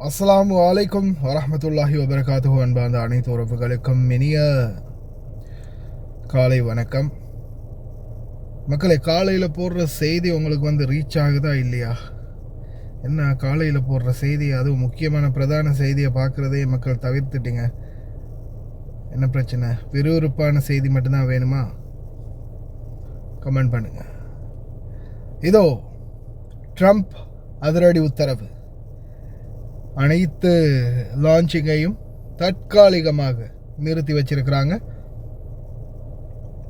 அஸ்ஸலாமு அலைக்கும் வரஹ்மத்துல்லாஹி வபரகாத்துஹு. அன்பார்ந்த அனைத்து உறவுகளுக்கும் இனிய காலை வணக்கம். மக்களை, காலையில் போடுற செய்தி உங்களுக்கு ரீச் ஆகுதா இல்லையா? என்ன காலையில் போடுற செய்தி, அதுவும் முக்கியமான பிரதான செய்தியை பார்க்குறதே மக்கள் தவிர்த்துட்டீங்க. என்ன பிரச்சனை? விறுவிறுப்பான செய்தி மட்டும்தான் வேணுமா? கமெண்ட் பண்ணுங்க. இதோ ட்ரம்ப் அதிரடி உத்தரவு. அனைத்து லான்ச்சிங்கையும் தற்காலிகமாக நிறுத்தி வச்சிருக்கிறாங்க.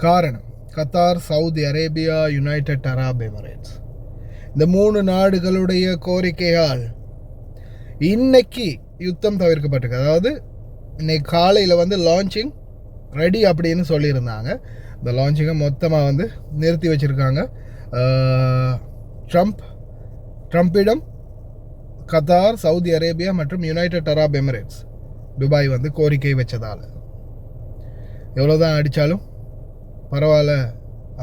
காரணம், Qatar, Saudi Arabia, United Arab Emirates இந்த 3 நாடுகளுடைய கோரிக்கையால் இன்னைக்கு யுத்தம் தவிர்க்கப்பட்டிருக்கு. அதாவது இன்னைக்கு காலையில் லான்ச்சிங் ரெடி அப்படின்னு சொல்லியிருந்தாங்க. இந்த லான்ச்சிங்கை மொத்தமாக நிறுத்தி வச்சுருக்காங்க. ட்ரம்பிடம் கத்தார், சவுதி அரேபியா மற்றும் யுனைடெட் அரப் எமிரேட்ஸ், துபாய் கோரிக்கை வச்சதால் எவ்வளோதான் அடித்தாலும் பரவாயில்ல,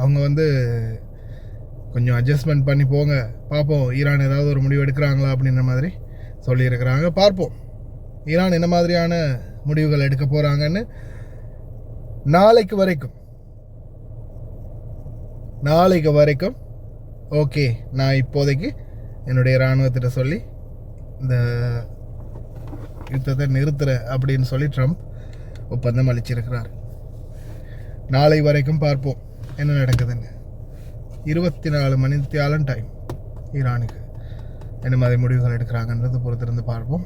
அவங்க கொஞ்சம் அட்ஜஸ்ட்மெண்ட் பண்ணி போங்க, பார்ப்போம் ஈரான் ஏதாவது ஒரு முடிவு எடுக்கிறாங்களா அப்படின்ற மாதிரி சொல்லியிருக்கிறாங்க. பார்ப்போம் ஈரான் என்ன மாதிரியான முடிவுகள் எடுக்க போகிறாங்கன்னு. நாளைக்கு வரைக்கும் ஓகே, நான் இப்போதைக்கு என்னுடைய இராணுவத்திட்ட சொல்லி இந்த யுத்தத்தை நிறுத்துறேன் அப்படின்னு சொல்லி ட்ரம்ப் ஒப்பந்தம் அளிச்சிருக்கிறார். நாளை வரைக்கும் பார்ப்போம் என்ன நடக்குதுன்னு. 24 மணி தியாலம் டைம் ஈரானுக்கு. என்ன மாதிரி முடிவுகள் எடுக்கிறாங்கன்றது பொறுத்திருந்து பார்ப்போம்.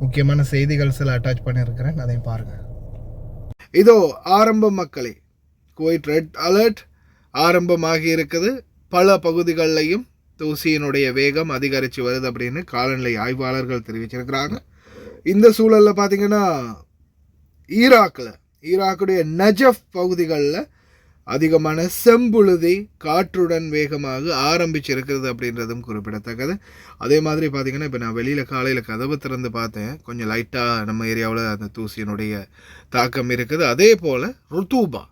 முக்கியமான செய்திகள் சில அட்டாச் பண்ணியிருக்கிறேன், அதையும் பாருங்கள். இதோ ஆரம்பம் மக்களே. குவைத் ரெட் அலர்ட் ஆரம்பமாகி இருக்குது. பல பகுதிகளிலையும் தூசியினுடைய வேகம் அதிகரித்து வருது அப்படின்னு காலநிலை ஆய்வாளர்கள் தெரிவிச்சிருக்கிறாங்க. இந்த சூழலில் பார்த்தீங்கன்னா ஈராக்குடைய நஜஃப் பகுதிகளில் அதிகமான செம்புழுதி காற்றுடன் வேகமாக ஆரம்பிச்சிருக்கிறது அப்படின்றதும் குறிப்பிடத்தக்கது. அதே மாதிரி பார்த்தீங்கன்னா, இப்போ நான் வெளியில் காலையில் கதவு திறந்து பார்த்தேன், கொஞ்சம் லைட்டாக நம்ம ஏரியாவில் அந்த தூசியினுடைய தாக்கம் இருக்குது. அதே போல் ருத்தூபா,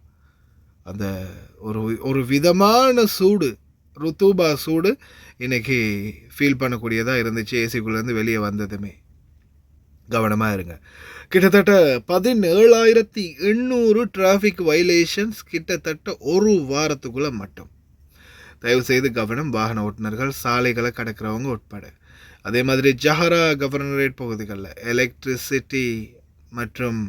அந்த ஒரு விதமான சூடு, ருத்தூபா சூடு இன்றைக்கி ஃபீல் பண்ணக்கூடியதாக இருந்துச்சு. ஏசிக்குள்ளேருந்து வெளியே வந்ததுமே கவனமாக இருங்க. கிட்டத்தட்ட 17,800 டிராஃபிக் வயலேஷன்ஸ் கிட்டத்தட்ட ஒரு வாரத்துக்குள்ளே மட்டும். தயவுசெய்து கவனம், வாகன ஓட்டுநர்கள், சாலைகளை கடக்கிறவங்க உட்பட. அதே மாதிரி ஜஹரா கவர்னரேட் பகுதிகளில் எலக்ட்ரிசிட்டி மற்றும்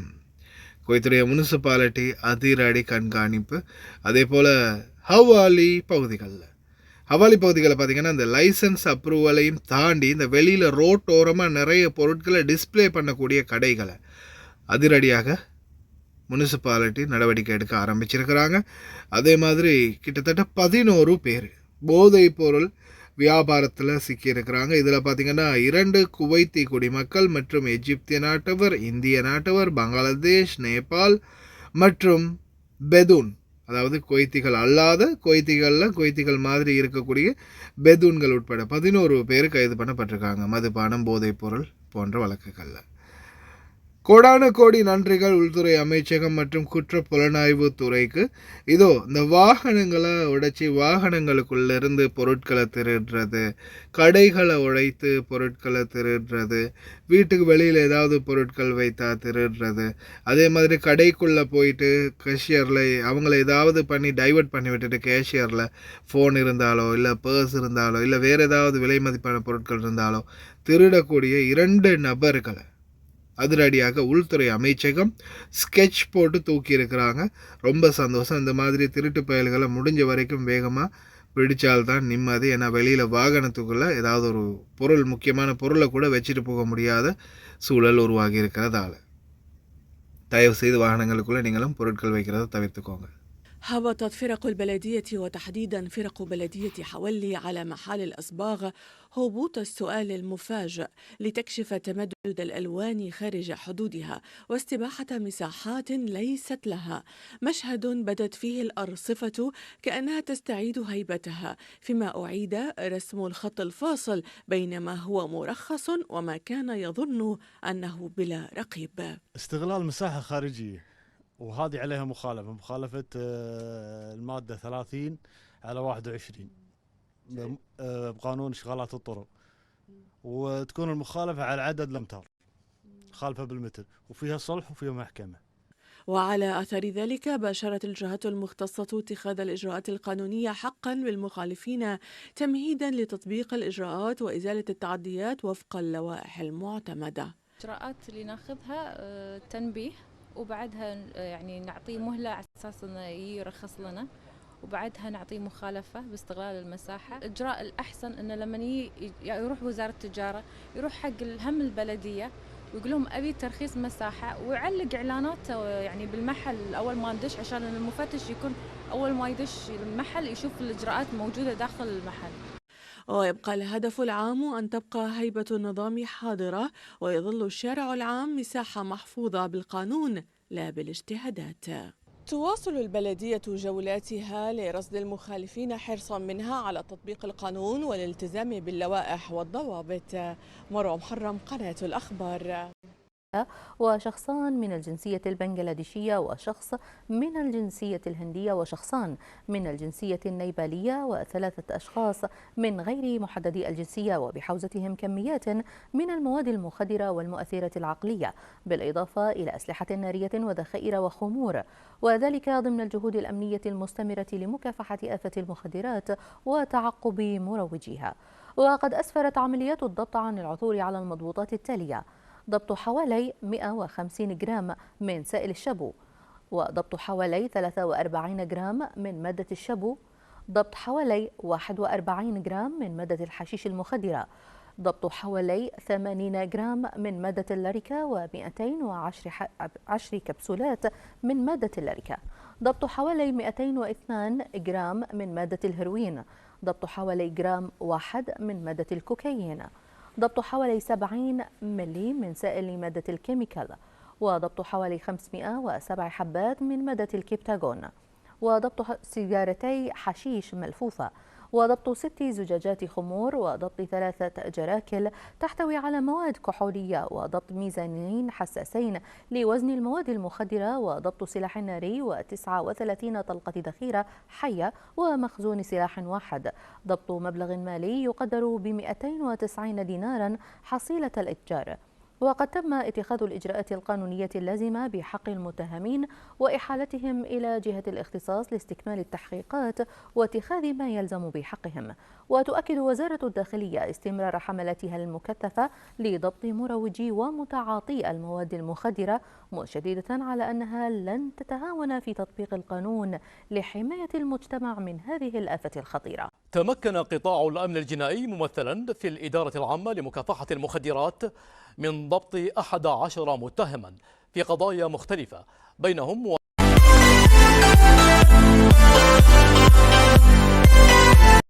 குவைத்துடைய முனிசிபாலிட்டி அதிரடி கண்காணிப்பு. அதே போல் ஹவாலி பகுதிகளில் பார்த்திங்கன்னா, இந்த லைசன்ஸ் அப்ரூவலையும் தாண்டி இந்த வெளியில் ரோட்டோரமாக நிறைய பொருட்களை டிஸ்பிளே பண்ணக்கூடிய கடைகளை அதிரடியாக முனிசிபாலிட்டி நடவடிக்கை எடுக்க ஆரம்பிச்சிருக்கிறாங்க. அதே மாதிரி கிட்டத்தட்ட 11 பேர் போதைப் பொருள் வியாபாரத்தில் சிக்கியிருக்கிறாங்க. இதில் பார்த்திங்கன்னா 2 குவைத்தி குடிமக்கள் மற்றும் எஜிப்திய நாட்டவர், இந்திய நாட்டவர், பங்களாதேஷ், நேபாள் மற்றும் பெதூன், அதாவது குவைத்திகள் அல்லாத குவைத்திகள் மாதிரி இருக்கக்கூடிய பெதூன்கள் உட்பட 11 பேர் கைது பண்ணப்பட்டிருக்காங்க மதுபானம், போதைப் பொருள் போன்ற வழக்குகளில். கோடான கோடி நன்றிகள் உள்துறை அமைச்சகம் மற்றும் குற்ற புலனாய்வு துறைக்கு. இதோ இந்த வாகனங்களை உடைச்சி வாகனங்களுக்குள்ளேருந்து பொருட்களை திருடுறது, கடைகளை உடைத்து பொருட்களை திருடுறது, வீட்டுக்கு வெளியில் ஏதாவது பொருட்கள் வைத்தா திருடுறது, அதே மாதிரி கடைக்குள்ளே போயிட்டு கேஷியரில் அவங்கள ஏதாவது பண்ணி டைவர்ட் பண்ணி விட்டுட்டு கேஷியரில் ஃபோன் இருந்தாலோ இல்லை பர்ஸ் இருந்தாலோ இல்லை வேறு ஏதாவது விலை மதிப்பான பொருட்கள் இருந்தாலோ திருடக்கூடிய 2 நபர்களை அதிரடியாக உள்துறை அமைச்சகம் ஸ்கெட்ச் போட்டு தூக்கி இருக்கிறாங்க. ரொம்ப சந்தோஷம். இந்த மாதிரி திருட்டு பயல்களை முடிஞ்ச வரைக்கும் வேகமாக பிடிச்சால்தான் நிம்மதி. ஏன்னா வெளியில் வாகனத்துக்குள்ளே ஏதாவது ஒரு பொருள், முக்கியமான பொருளை கூட வச்சுட்டு போக முடியாத சூழல் உருவாகி இருக்கிறதால தயவு செய்து வாகனங்களுக்குள்ளே நீங்களும் பொருட்கள் வைக்கிறத தவிர்த்துக்கோங்க. هبطت فرق البلدية وتحديدا فرق بلدية حولي على محال الأصباغ هبوط السؤال المفاجئ لتكشف تمدد الألوان خارج حدودها واستباحة مساحات ليست لها. مشهد بدت فيه الأرصفة كأنها تستعيد هيبتها، فيما أعيد رسم الخط الفاصل بين ما هو مرخص وما كان يظن أنه بلا رقيب. استغلال مساحة خارجية، وهذه عليها مخالفة المادة 30 على 21 بقانون إشغالات الطرق. وتكون المخالفة على عدد الأمتار، خالفة بالمتر، وفيها صلح وفيها محكمة. وعلى أثر ذلك باشرت الجهات المختصة اتخاذ الإجراءات القانونية حقا بالمخالفين تمهيدا لتطبيق الإجراءات وإزالة التعديات وفق اللوائح المعتمدة. الإجراءات اللي ناخذها تنبيه، وبعدها يعني نعطيه مهلة على أساس إنه يرخص لنا، وبعدها نعطيه مخالفة باستغلال المساحة. الإجراء الأحسن إنه لما يروح وزارة التجارة يروح حق هم البلدية ويقول لهم أبي ترخيص مساحة، ويعلق إعلاناته يعني بالمحل أول ما ندش، عشان المفتش يكون أول ما يدش المحل يشوف الإجراءات موجودة داخل المحل. ويبقى الهدف العام أن تبقى هيبة النظام حاضرة، ويظل الشارع العام مساحة محفوظة بالقانون لا بالاجتهادات. تواصل البلدية جولاتها لرصد المخالفين حرصا منها على تطبيق القانون والالتزام باللوائح والضوابط. مروة محرم، قناة الأخبار. وشخصان من الجنسية البنغلاديشية وشخص من الجنسية الهندية وشخصان من الجنسية النيبالية وثلاثة أشخاص من غير محددي الجنسية وبحوزتهم كميات من المواد المخدرة والمؤثرة العقلية، بالإضافة إلى أسلحة نارية وذخائر وخمور، وذلك ضمن الجهود الأمنية المستمرة لمكافحة آفة المخدرات وتعقب مروجيها. وقد أسفرت عمليات الضبط عن العثور على المضبوطات التالية: ضبط حوالي 150 جرام من سائل الشبو، وضبط حوالي 43 جرام من مادة الشبو، ضبط حوالي 41 جرام من مادة الحشيش المخدرة، ضبط حوالي 80 جرام من مادة اللاريكا و210 كبسولات من مادة اللاريكا، ضبط حوالي 202 جرام من مادة الهيروين، ضبط حوالي جرام واحد من مادة الكوكايين، ضبط حوالي 70 ملي من سائل مادة الكيميكال، وضبط حوالي 507 حبات من مادة الكيبتاغون، وضبط سيجارتي حشيش ملفوفة، وضبط 6 زجاجات خمور، وضبط 3 جراكل تحتوي على مواد كحولية، وضبط ميزانين حساسين لوزن المواد المخدرة، وضبط سلاح ناري و39 طلقة ذخيرة حية ومخزون سلاح واحد، ضبط مبلغ مالي يقدر ب290 دينارا حصيلة الإتجار. وقد تم اتخاذ الإجراءات القانونية اللازمة بحق المتهمين وإحالتهم إلى جهة الاختصاص لاستكمال التحقيقات واتخاذ ما يلزم بحقهم. وتؤكد وزارة الداخلية استمرار حملاتها المكثفة لضبط مروجي ومتعاطي المواد المخدرة، مشددة على أنها لن تتهاون في تطبيق القانون لحماية المجتمع من هذه الآفة الخطيرة. تمكن قطاع الأمن الجنائي ممثلا في الإدارة العامة لمكافحة المخدرات من ضبط 11 متهما في قضايا مختلفة، بينهم